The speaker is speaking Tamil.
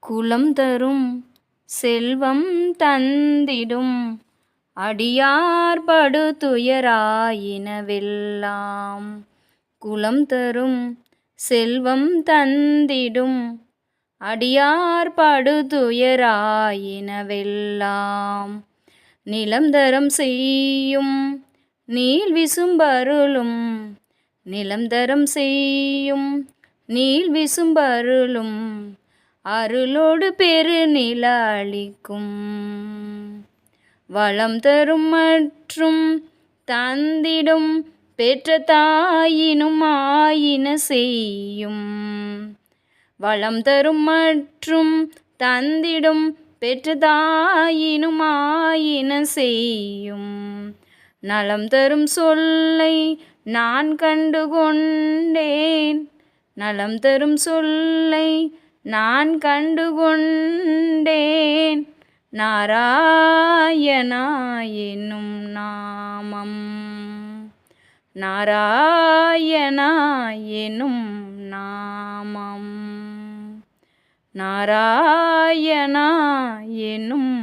குலம் தரும் செல்வம் தந்திடும் அடியார் படுதுயராயினவெல்லாம். குலம் தரும் செல்வம் தந்திடும் அடியார் படுதுயராயினவெல்லாம். நிலம் தரம் செய்யும் நீள் விசும்பருளும் நிலம் தரம் செய்யும் நீள் விசும்பருளும் அருளோடு பெருநில அளிக்கும். வளம் தரும் மற்றும் தந்திடும் பெற்ற தாயினும் ஆயின செய்யும். வளம் தரும் மற்றும் தந்திடும் பெற்ற தாயினும் ஆயின செய்யும். நலம் தரும் சொல்லை நான் கண்டு கொண்டேன். நலம் தரும் சொல்லை நான் கண்டு கொண்டேன். நாராயணா என்னும் நாமம். நாராயணா என்னும் நாமம். நாராயணா என்னும்